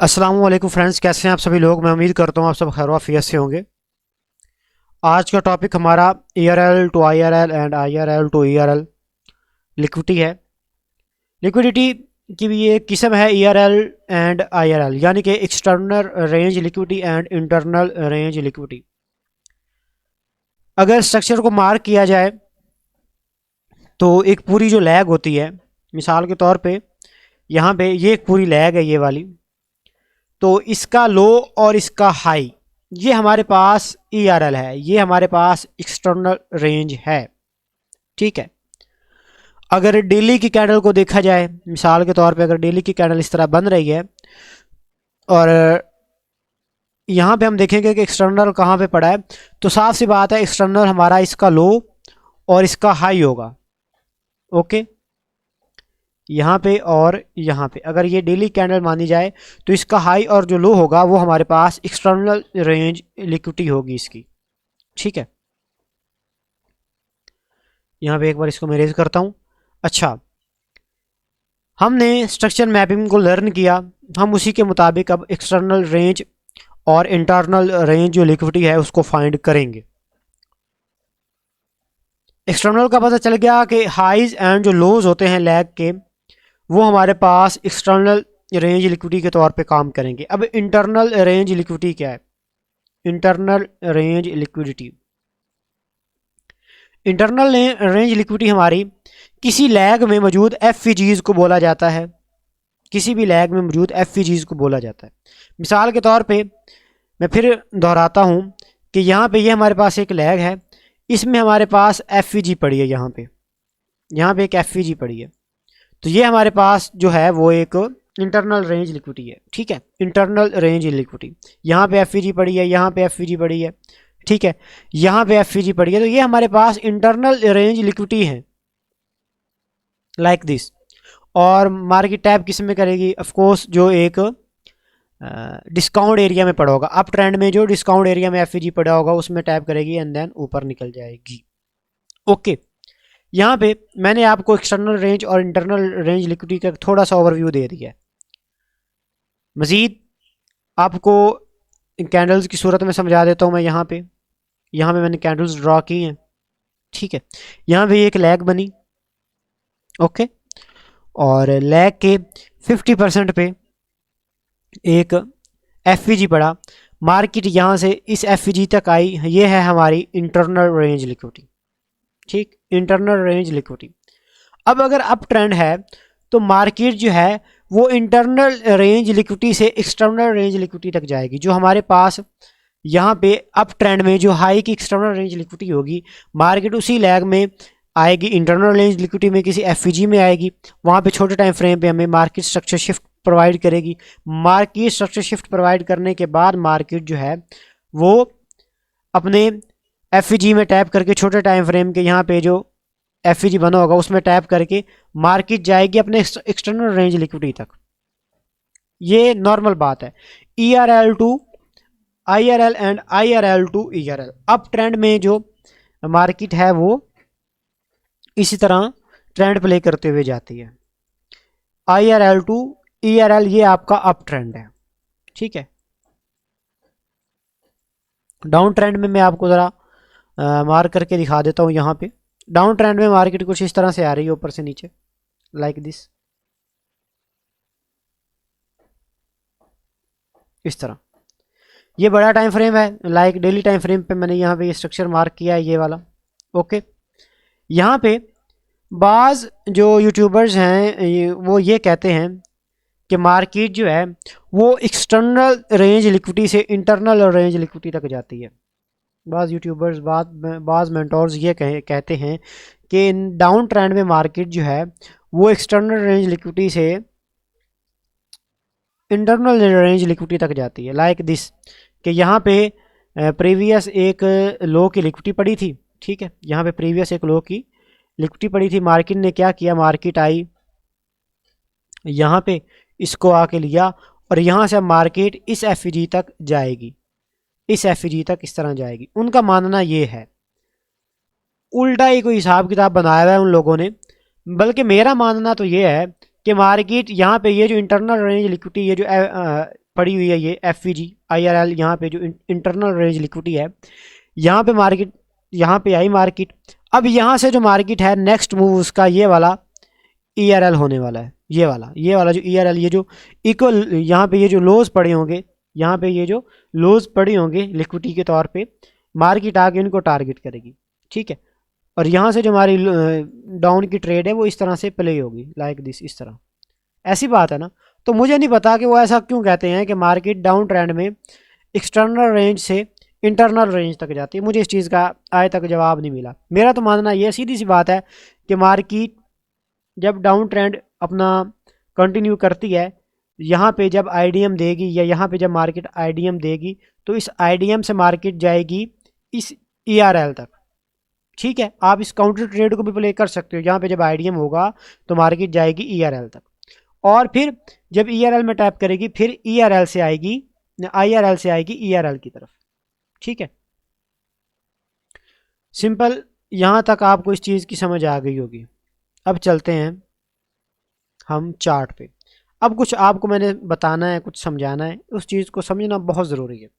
अस्सलाम वालेकुम फ्रेंड्स, कैसे हैं आप सभी लोग। मैं उम्मीद करता हूँ आप सब खैर वाफियत से होंगे। आज का टॉपिक हमारा ERL to IRL and IRL to ERL liquidity है। लिक्विडिटी की भी एक किस्म है ERL एंड IRL, यानी कि external range liquidity and internal range liquidity. अगर स्ट्रक्चर को मार्क किया जाए तो एक पूरी जो लैग होती है, मिसाल के तौर पे यहाँ पे ये एक पूरी लैग है ये वाली, तो इसका लो और इसका हाई ये हमारे पास ERL है, ये हमारे पास एक्सटर्नल रेंज है। ठीक है, अगर डेली की कैंडल को देखा जाए, मिसाल के तौर पे अगर डेली की कैंडल इस तरह बन रही है और यहाँ पे हम देखेंगे कि एक्सटर्नल कहाँ पे पड़ा है, तो साफ सी बात है एक्सटर्नल हमारा इसका लो और इसका हाई होगा। ओके, यहाँ पे और यहाँ पे अगर ये डेली कैंडल मानी जाए तो इसका हाई और जो लो होगा वो हमारे पास एक्सटर्नल रेंज लिक्विडिटी होगी इसकी। ठीक है, यहाँ पे एक बार इसको मैं रेज करता हूँ। अच्छा, हमने स्ट्रक्चर मैपिंग को लर्न किया, हम उसी के मुताबिक अब एक्सटर्नल रेंज और इंटरनल रेंज जो लिक्विडिटी है उसको फाइंड करेंगे। एक्सटर्नल का पता चल गया कि हाइज एंड जो लोज होते हैं लैग के वो हमारे पास एक्सटर्नल रेंज लिक्विडिटी के तौर पे काम करेंगे। अब इंटरनल रेंज लिक्विडिटी क्या है? Internal range liquidity, internal range liquidity हमारी किसी लैग में मौजूद एफईजीज को बोला जाता है, किसी भी लैग में मौजूद एफईजीज को बोला जाता है। मिसाल के तौर पे मैं फिर दोहराता हूँ कि यहाँ पे ये हमारे पास एक लैग है, इसमें हमारे पास एफईजी पड़ी है, यहाँ पे एक एफईजी पड़ी है, तो ये हमारे पास जो है वो एक इंटरनल रेंज लिक्विडिटी है। ठीक है, इंटरनल रेंज लिक्विडिटी, यहाँ पे एफईजी पड़ी है, यहाँ पे एफईजी पड़ी है, ठीक है, यहाँ पे एफईजी पड़ी है, तो ये हमारे पास इंटरनल रेंज लिक्विडिटी है लाइक दिस। और मार्केट टैप किस में करेगी? ऑफ कोर्स जो एक डिस्काउंट एरिया में पड़ा होगा, अप ट्रेंड में जो डिस्काउंट एरिया में एफईजी पड़ा होगा उसमें टैप करेगी एंड देन ऊपर निकल जाएगी। ओके, यहाँ पे मैंने आपको एक्सटर्नल रेंज और इंटरनल रेंज लिक्विडिटी का थोड़ा सा ओवरव्यू दे दिया है। मज़ीद आपको कैंडल्स की सूरत में समझा देता हूँ मैं। यहाँ पे मैंने कैंडल्स ड्रॉ की हैं। ठीक है, यहाँ पे एक लैग बनी, ओके, और लैग के 50% पे एक एफईजी पड़ा, मार्केट यहाँ से इस एफईजी तक आई, ये है हमारी इंटरनल रेंज लिक्विडिटी। ठीक, इंटरनल रेंज लिक्विडिटी। अब अगर अप ट्रेंड है तो मार्केट जो है वो इंटरनल रेंज लिक्विडिटी से एक्सटर्नल रेंज लिक्विडिटी तक जाएगी। जो हमारे पास यहाँ पे अप ट्रेंड में जो हाई की एक्सटर्नल रेंज लिक्विडिटी होगी, मार्केट उसी लैग में आएगी, इंटरनल रेंज लिक्विडिटी में किसी एफईजी में आएगी, वहाँ पे छोटे टाइम फ्रेम पे हमें मार्केट स्ट्रक्चर शिफ्ट प्रोवाइड करेगी। मार्केट स्ट्रक्चर शिफ्ट प्रोवाइड करने के बाद मार्केट जो है वो अपने एफईजी में टैप करके छोटे टाइम फ्रेम के यहाँ पे जो एफईजी बना होगा उसमें टैप करके मार्केट जाएगी अपने एक्सटर्नल रेंज लिक्विडिटी तक। ये नॉर्मल बात है। ERL to IRL and IRL to ERL, up trend में जो मार्केट है वो इसी तरह ट्रेंड प्ले करते हुए जाती है। IRL टू ERL ये आपका अप ट्रेंड है। ठीक है, डाउन ट्रेंड में मैं आपको ज़रा मार्क करके दिखा देता हूँ। यहाँ पे डाउन ट्रेंड में मार्केट कुछ इस तरह से आ रही है, ऊपर से नीचे लाइक दिस, इस तरह। ये बड़ा टाइम फ्रेम है, लाइक डेली टाइम फ्रेम पे मैंने यहाँ पे ये स्ट्रक्चर मार्क किया है, ये वाला। ओके, यहाँ पे बाज़ जो यूट्यूबर्स हैं वो ये कहते हैं कि मार्केट जो है वो एक्सटर्नल रेंज लिक्विडिटी से इंटरनल रेंज लिक्विडिटी तक जाती है। बाज़ यूट्यूबर्स, बाज़ मेंटोर्स ये कहते हैं कि डाउन ट्रेंड में मार्केट जो है वो एक्सटर्नल रेंज लिक्विडिटी से इंटरनल रेंज लिक्विडिटी तक जाती है, लाइक दिस, कि यहाँ पे प्रीवियस एक लो की लिक्विडिटी पड़ी थी। ठीक है, यहाँ पे प्रीवियस एक लो की लिक्विडिटी पड़ी थी, मार्केट ने क्या किया, मार्केट आई यहाँ पे इसको आके लिया और यहाँ से मार्केट इस एफईजी तक जाएगी, इस एफईजी तक इस तरह जाएगी। उनका मानना ये है, उल्टा ही कोई हिसाब किताब बनाया हुआ है उन लोगों ने, बल्कि मेरा मानना तो ये है कि मार्केट यहाँ पे ये जो इंटरनल रेंज लिक्विडिटी, ये जो पड़ी हुई है ये F we ji I R L, यहाँ पे जो इंटरनल रेंज लिक्विडिटी है, यहाँ पे मार्केट, यहाँ पे आई मार्केट। अब यहाँ से जो मार्केट है नेक्स्ट मूव उसका ये वाला ई आर एल होने वाला है, ये वाला जो ई आर एल, ये जो इक्वल यहाँ पे ये जो लोज पड़े होंगे, यहाँ पे ये जो लोज पड़े होंगे लिक्विडिटी के तौर पे, मार्केट आके उनको टारगेट करेगी, ठीक है। और यहाँ से जो हमारी डाउन की ट्रेड है वो इस तरह से प्ले होगी, लाइक दिस, इस तरह। ऐसी बात है ना। तो मुझे नहीं पता कि वो ऐसा क्यों कहते हैं कि मार्केट डाउन ट्रेंड में एक्सटर्नल रेंज से इंटरनल रेंज तक जाती है। मुझे इस चीज़ का आज तक जवाब नहीं मिला। मेरा तो मानना ये सीधी सी बात है कि मार्केट जब डाउन ट्रेंड अपना कंटिन्यू करती है, यहाँ पे जब आईडीएम देगी या यहाँ पे जब मार्केट आईडीएम देगी, तो इस आईडीएम से मार्केट जाएगी इस ईआरएल तक, ठीक है। आप इस काउंटर ट्रेड को भी प्ले कर सकते हो, यहाँ पे जब आईडीएम होगा तो मार्केट जाएगी ईआरएल तक, और फिर जब ईआरएल में टैप करेगी फिर ईआरएल से आएगी, आईआरएल से आएगी ईआरएल की तरफ, ठीक है। सिंपल, यहाँ तक आपको इस चीज़ की समझ आ गई होगी। अब चलते हैं हम चार्ट पे। अब कुछ आपको मैंने बताना है, कुछ समझाना है, उस चीज़ को समझना बहुत ज़रूरी है।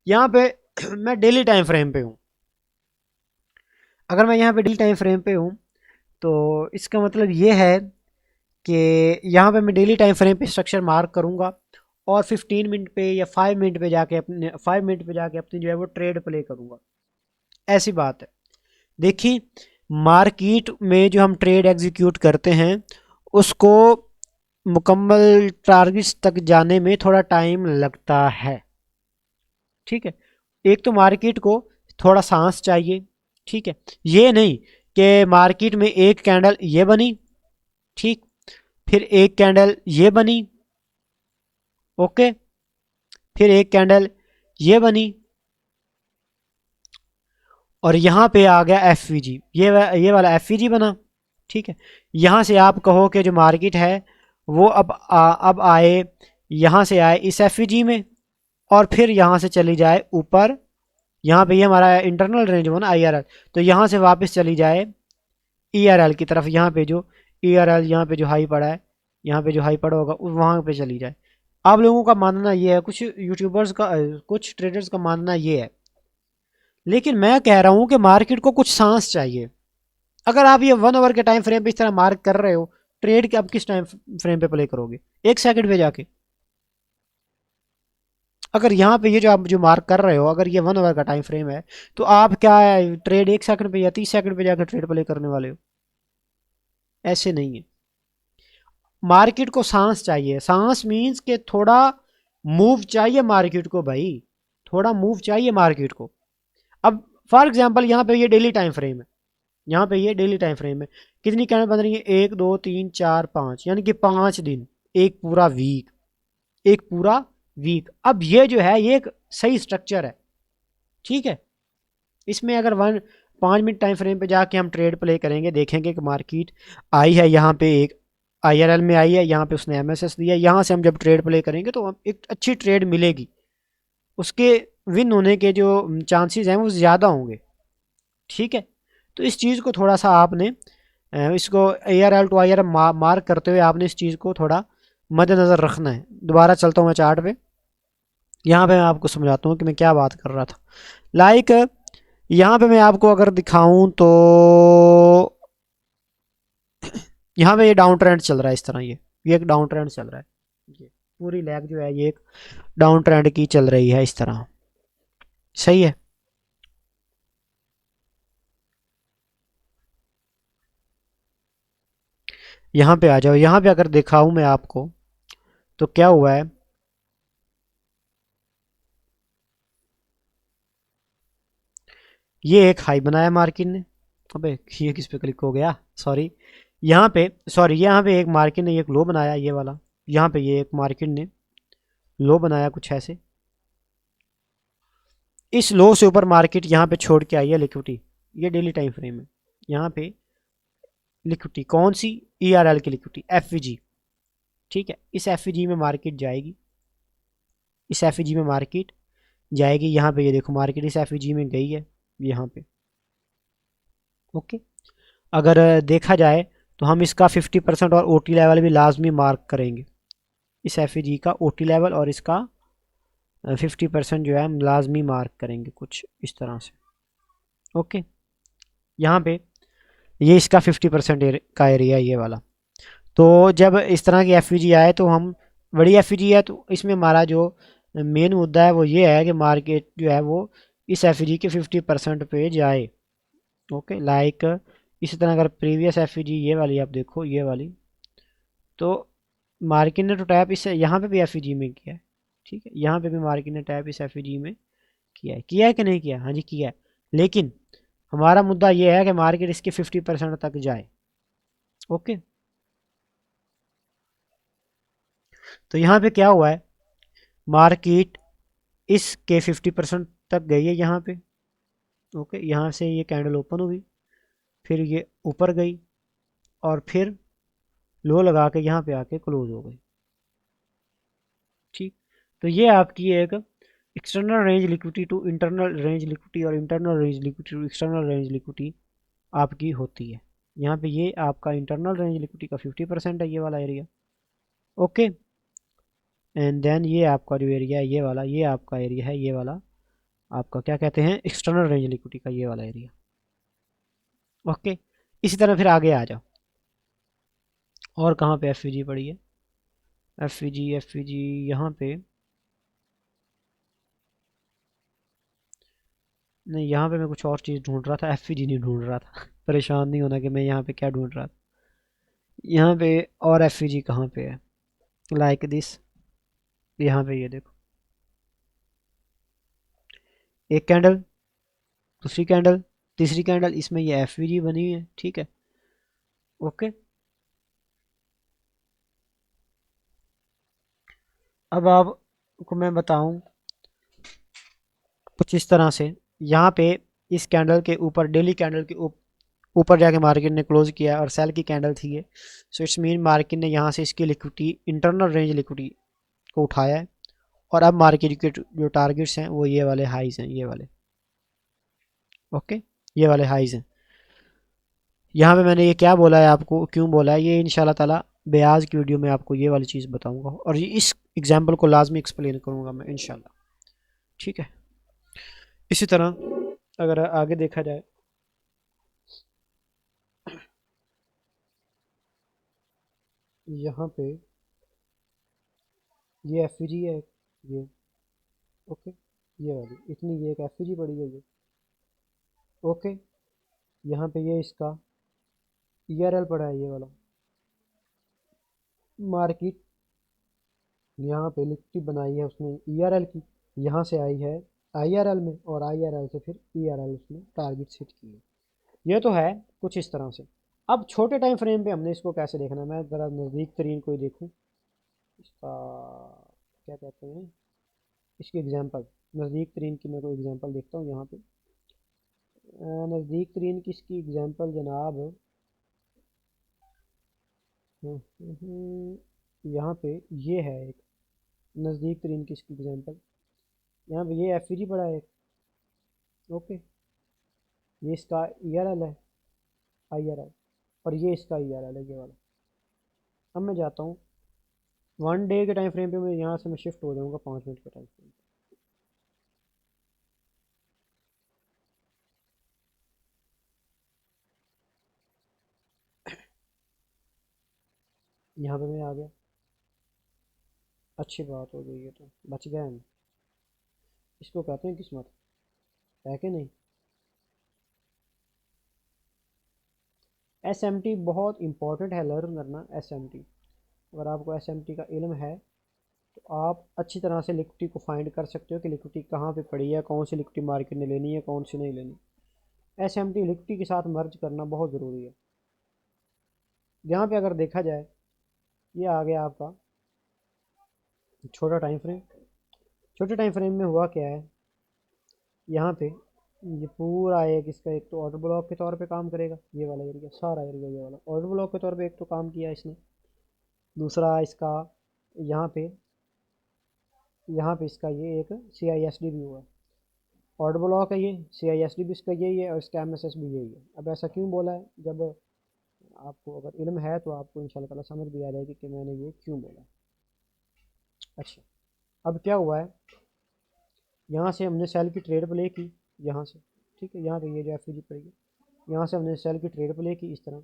यहाँ पे मैं डेली टाइम फ्रेम पे हूँ। अगर मैं यहाँ पे डेली टाइम फ्रेम पे हूँ तो इसका मतलब ये है कि यहाँ पे मैं डेली टाइम फ्रेम पे स्ट्रक्चर मार्क करूँगा और 15 मिनट पे या 5 मिनट पे जाके अपने 5 मिनट पे जाके अपनी जो है वो ट्रेड प्ले करूँगा। ऐसी बात है। देखिए, मार्केट में जो हम ट्रेड एग्जीक्यूट करते हैं उसको मुकम्मल टारगेट्स तक जाने में थोड़ा टाइम लगता है, ठीक है। एक तो मार्केट को थोड़ा सांस चाहिए, ठीक है। ये नहीं कि मार्केट में एक कैंडल ये बनी, ठीक, फिर एक कैंडल ये बनी, ओके, फिर एक कैंडल ये बनी, और यहाँ पे आ गया एफ वी जी, ये वाला एफ वी जी बना, ठीक है। यहाँ से आप कहो कि जो मार्केट है वो अब आए, यहाँ से आए इस एफ वी जी में, और फिर यहाँ से चली जाए ऊपर, यहाँ पे ये हमारा इंटरनल रेंज हो ना आई आर एल, तो यहाँ से वापस चली जाए ई आर एल की तरफ। यहाँ पे जो ई आर एल, यहाँ पे जो हाई पड़ा है, यहाँ पे जो हाई पड़ा होगा वहाँ पे चली जाए। आप लोगों का मानना ये है, कुछ यूट्यूबर्स का, कुछ ट्रेडर्स का मानना ये है, लेकिन मैं कह रहा हूँ कि मार्केट को कुछ सांस चाहिए। अगर आप ये 1 आवर के टाइम फ्रेम पे इस तरह मार्क कर रहे हो, ट्रेड के आप किस टाइम फ्रेम पे प्ले करोगे? 1 सेकंड पे जाके। अगर यहाँ पे ये जो आप जो मार्क कर रहे हो, अगर ये 1 आवर का टाइम फ्रेम है, तो आप क्या है, ट्रेड 1 सेकंड पे या 30 सेकंड पे जाकर ट्रेड प्ले करने वाले हो? ऐसे नहीं है। मार्केट को सांस चाहिए। सांस मीन्स के थोड़ा मूव चाहिए मार्केट को भाई, थोड़ा मूव चाहिए मार्केट को। अब फॉर एग्जांपल यहाँ पे ये डेली टाइम फ्रेम है, यहाँ पे ये डेली टाइम फ्रेम है, कितनी कैंडल बन रही है? 1 2 3 4 5, यानी कि 5 दिन, एक पूरा वीक, एक पूरा वीक। अब ये जो है ये एक सही स्ट्रक्चर है, ठीक है। इसमें अगर 5 मिनट टाइम फ्रेम पे जाके हम ट्रेड प्ले करेंगे, देखेंगे कि मार्केट आई है, यहाँ पे एक आईआरएल में आई है, यहाँ पे उसने एमएसएस दिया, यहाँ से हम जब ट्रेड प्ले करेंगे तो एक अच्छी ट्रेड मिलेगी, उसके विन होने के जो चांसेस हैं वो ज़्यादा होंगे, ठीक है। तो इस चीज़ को थोड़ा सा आपने इसको ARL टू IRM मार्क करते हुए आपने इस चीज़ को थोड़ा मद्देनज़र रखना है। दोबारा चलता हूँ मैं चार्ट पे, यहाँ पे मैं आपको समझाता हूँ कि मैं क्या बात कर रहा था। लाइक यहाँ पे मैं आपको अगर दिखाऊँ तो यहाँ पे ये डाउन ट्रेंड चल रहा है इस तरह, ये एक डाउन ट्रेंड चल रहा है, ये पूरी लैग जो है ये एक डाउन ट्रेंड की चल रही है इस तरह, सही है। यहाँ पे आ जाओ, यहाँ पे अगर दिखाऊं मैं आपको तो क्या हुआ है, ये एक हाई बनाया मार्केट ने, अबे ये किस पे क्लिक हो गया, सॉरी, यहाँ पे, सॉरी, यहाँ पे एक मार्केट ने एक लो बनाया, ये वाला, यहाँ पे ये एक मार्केट ने लो बनाया कुछ ऐसे, इस लो से ऊपर मार्केट यहाँ पे छोड़ के आई है लिक्विडिटी, ये डेली टाइम फ्रेम है। यहाँ पे लिक्विडिटी कौन सी? ERL की लिक्विडिटी, FVG, ठीक है। इस FVG में मार्केट जाएगी, इस FVG में मार्केट जाएगी, यहाँ पे ये देखो मार्केट इस FVG में गई है, यहाँ पे, ओके। अगर देखा जाए तो हम इसका 50% और OT लेवल भी लाजमी मार्क करेंगे, इस एफ का OT लेवल और इसका 50% जो है हम लाजमी मार्क करेंगे कुछ इस तरह से। ओके, यहाँ पे ये इसका 50% का एरिया ये वाला। तो जब इस तरह की एफ आए तो हम, बड़ी एफ है तो इसमें हमारा जो मेन मुद्दा है वो ये है कि मार्केट जो है वो इस एफ के 50% पे जाए। ओके, लाइक इसी तरह अगर प्रीवियस एफ ये वाली आप देखो, ये वाली, तो मार्केट ने तो टैप इस यहाँ पे भी एफ में किया है। ठीक है, यहाँ पे भी मार्केट ने टैप इस एफ में किया है कि नहीं किया? हाँ जी किया है। लेकिन हमारा मुद्दा ये है कि मार्केट इसके 50% तक जाए। ओके, तो यहाँ पे क्या हुआ है, मार्केट इसके 50% तक गई है यहाँ पे। ओके, यहाँ से ये कैंडल ओपन हुई, फिर ये ऊपर गई और फिर लो लगा के यहाँ पे आके क्लोज हो गई। ठीक, तो ये आपकी एक external range liquidity to internal range liquidity और internal range liquidity to external range liquidity आपकी होती है। यहाँ पे ये आपका इंटरनल रेंज लिक्विडिटी का 50% है ये वाला एरिया। ओके, एंड देन ये आपका जो एरिया है ये वाला, ये आपका एरिया है ये वाला, आपका क्या कहते हैं, एक्सटर्नल रेंज लिक्विडिटी का ये वाला एरिया। ओके, इसी तरह फिर आगे आ जाओ, और कहाँ पे एफ पड़ी है, एफ यहाँ पे नहीं, यहाँ पे मैं कुछ और चीज़ ढूंढ रहा था, एफ नहीं ढूंढ रहा था परेशान नहीं होना कि मैं यहाँ पे क्या ढूंढ रहा था। यहाँ पे और एफ कहाँ पे है, लाइक दिस, यहाँ पे ये देखो, एक कैंडल, दूसरी कैंडल, तीसरी कैंडल, इसमें ये एफ बनी हुई है। ठीक है, ओके, अब आपको मैं बताऊं कुछ इस तरह से, यहाँ पे इस कैंडल के ऊपर, डेली कैंडल के ऊपर जाके मार्केट ने क्लोज किया और सेल की कैंडल थी ये। सो इट्स मीन मार्केट ने यहाँ से इसकी लिक्विडिटी, इंटरनल रेंज लिक्विडिटी को उठाया है, और अब मार्केट के जो टारगेट्स हैं वो ये वाले हाइज हैं, ये वाले। ओके, ये वाले हाइज हैं। यहाँ पे मैंने ये क्या बोला है आपको, क्यों बोला है, ये इंशाल्लाह ताला ब्याज की वीडियो में आपको ये वाली चीज़ बताऊंगा, और ये इस एग्जाम्पल को लाजमी एक्सप्लेन करूंगा मैं इंशाल्लाह। ठीक है, इसी तरह अगर आगे देखा जाए, यहाँ पे ये एफ है, ये, ओके, ये वाली इतनी, ये एक एफ पड़ी है ये। ओके, यहाँ पे ये इसका ERL पड़ा है ये वाला। मार्केट यहाँ पे लिक्विडिटी बनाई है उसने ERL की, यहाँ से आई है IRL में, और IRL से फिर ERL उसने टारगेट सेट की है। ये तो है कुछ इस तरह से। अब छोटे टाइम फ्रेम पे हमने इसको कैसे देखना है, मैं ज़रा नज़दीक तरीन कोई देखूँ इसका, क्या कहते हैं, इसकी एग्जांपल, नज़दीक तरीन की मैं कोई एग्जांपल देखता हूँ यहाँ पे। नज़दीक तरीन की इसकी एग्जांपल जनाब, यहाँ पे ये है एक नज़दीक तरीन की इसकी एग्जांपल। यहाँ पे ये एफ पड़ा है एक। ओके, ये इसका ERL है, IRL, और ये इसका ERL है ये वाला। अब मैं जाता हूँ 1 डे के टाइम फ्रेम पे, मैं यहाँ से मैं शिफ्ट हो जाऊँगा 5 मिनट के टाइम फ्रेम पे। यहाँ पे मैं आ गया, अच्छी बात हो गई, है तो बच गए हम। इसको कहते हैं किस्मत, है कि नहीं। SMT बहुत इंपॉर्टेंट है लर्न करना, SMT। अगर आपको SMT का इल्म है तो आप अच्छी तरह से लिक्विडिटी को फाइंड कर सकते हो कि लिक्विडिटी कहाँ पे पड़ी है, कौन सी लिक्विडिटी मार्केट ने लेनी है, कौन सी नहीं लेनी। SMT लिक्विडिटी के साथ मर्ज करना बहुत ज़रूरी है। यहाँ पे अगर देखा जाए, ये आ गया आपका छोटा टाइम फ्रेम। छोटे टाइम फ्रेम में हुआ क्या है, यहाँ पे ये पूरा एक इसका, एक तो ऑर्डर ब्लॉक के तौर पे काम करेगा, ये वाला एरिया, सारा एरिया ये वाला ऑर्डर ब्लॉक के तौर पे एक तो काम किया इसने। दूसरा इसका यहाँ पे, यहाँ पे इसका ये एक CISD भी हुआ है। ऑर्डर ब्लॉक है ये, CISD भी इसका यही है, और इसका MSS भी यही है। अब ऐसा क्यों बोला है, जब आपको अगर इल्म है तो आपको इंशाल्लाह ताला समझ भी आ जाएगी कि मैंने ये क्यों बोला। अच्छा, अब क्या हुआ है, यहाँ से हमने सेल की ट्रेड प्ले की, यहाँ से, ठीक है, यहाँ पे ये जो एफ पड़ेगी, यहाँ से हमने सेल की ट्रेड प्ले की इस तरह।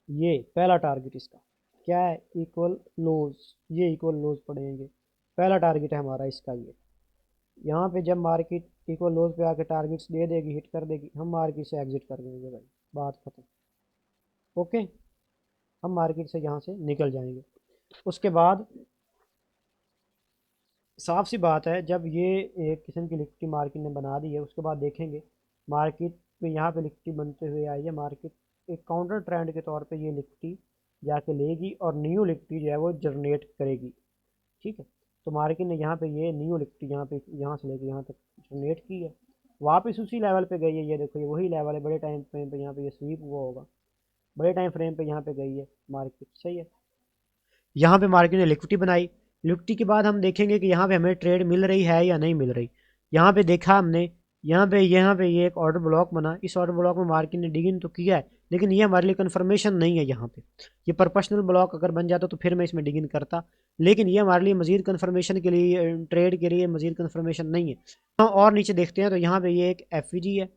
ये पहला टारगेट इसका क्या है, इक्वल लोज, ये इक्वल लोज पड़ेंगे, पहला टारगेट है हमारा इसका ये। यहाँ पे जब मार्केट इक्वल लोज पे आके टारगेट्स दे देगी, हिट कर देगी, हम मार्केट से एग्जिट कर देंगे भाई, बात खत्म। ओके, हम मार्केट से यहाँ से निकल जाएंगे। उसके बाद साफ सी बात है, जब ये एक किस्म की लिक्विडिटी मार्केट ने बना दी है, उसके बाद देखेंगे मार्केट पे यहाँ पे लिक्विडिटी बनते हुए आई है, मार्केट एक काउंटर ट्रेंड के तौर पे ये लिक्विडिटी जाके लेगी और न्यू लिक्विडिटी जो है वो जनरेट करेगी। ठीक है, तो मार्केट ने यहाँ पे ये न्यू लिक्विडिटी यहाँ पे यहाँ से लेके यहाँ तक जनरेट की है, वापस उसी लेवल पे गई है। ये देखो, ये वही लेवल है, बड़े टाइम फ्रेम पे यहाँ पे ये स्वीप हुआ होगा, बड़े टाइम फ्रेम पे यहाँ पे गई है मार्केट, सही है। यहाँ पे मार्केट ने लिक्विडिटी बनाई, लिक्विडिटी के बाद हम देखेंगे कि यहाँ पे हमें ट्रेड मिल रही है या नहीं मिल रही। यहाँ पे देखा हमने, यहाँ पे ये एक ऑर्डर ब्लॉक बना, इस ऑर्डर ब्लॉक में मार्केट ने डिग इन तो किया है, लेकिन ये हमारे लिए कन्फर्मेशन नहीं है। यहाँ पे ये प्रोफेशनल ब्लॉक अगर बन जाता तो फिर मैं इसमें डिग इन करता, लेकिन ये हमारे लिए मजीद कन्फर्मेशन के लिए, ट्रेड के लिए मजीद कन्फर्मेशन नहीं है। और नीचे देखते हैं तो यहाँ पे ये एक एफ है,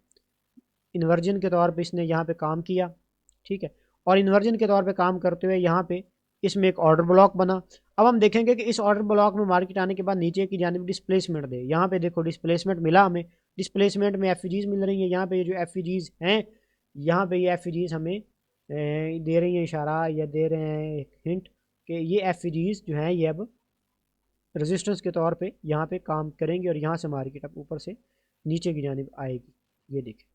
इन्वर्जन के तौर पे इसने यहाँ पे काम किया, ठीक है, और इन्वर्जन के तौर पे काम करते हुए यहाँ पे इसमें एक ऑर्डर ब्लॉक बना। अब हम देखेंगे कि इस ऑर्डर ब्लॉक में मार्केट आने के बाद नीचे की जानिब डिस्प्लेसमेंट दे, यहाँ पे देखो डिस्प्लेसमेंट मिला हमें, डिस्प्लेसमेंट में एफ मिल रही है, यहाँ पे ये जो एफ हैं, यहाँ पे ये एफ हमें दे रही है इशारा या दे रहे हैं एक हिंट कि ये एफ जो हैं ये अब रेजिस्टेंस के तौर पे यहाँ पे काम करेंगे और यहाँ से मार्केट अब ऊपर से नीचे की जानिब आएगी, ये देखें।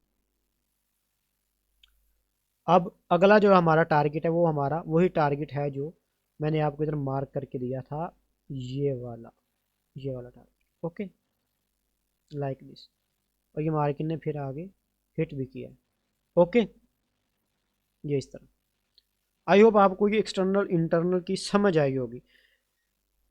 अब अगला जो हमारा टारगेट है वो हमारा वही टारगेट है जो मैंने आपको इधर मार्क करके दिया था, ये वाला टारगेट, ओके, लाइक दिस। और ये मार्केट ने फिर आगे हिट भी किया है, ओके, ये इस तरह। आई होप आपको ये एक्सटर्नल इंटरनल की समझ आई होगी।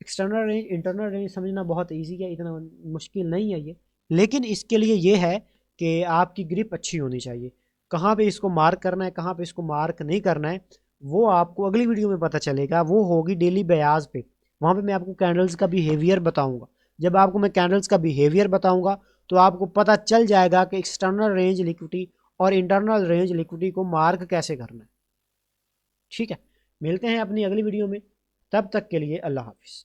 एक्सटर्नल रेंज इंटरनल रेंज समझना बहुत ईजी है, इतना मुश्किल नहीं है ये, लेकिन इसके लिए ये है कि आपकी ग्रिप अच्छी होनी चाहिए। कहाँ पे इसको मार्क करना है, कहाँ पे इसको मार्क नहीं करना है, वो आपको अगली वीडियो में पता चलेगा, वो होगी डेली ब्याज पे। वहाँ पे मैं आपको कैंडल्स का बिहेवियर बताऊँगा। जब आपको मैं कैंडल्स का बिहेवियर बताऊँगा तो आपको पता चल जाएगा कि एक्सटर्नल रेंज लिक्विडिटी और इंटरनल रेंज लिक्विडिटी को मार्क कैसे करना है। ठीक है, मिलते हैं अपनी अगली वीडियो में, तब तक के लिए अल्लाह हाफिज़।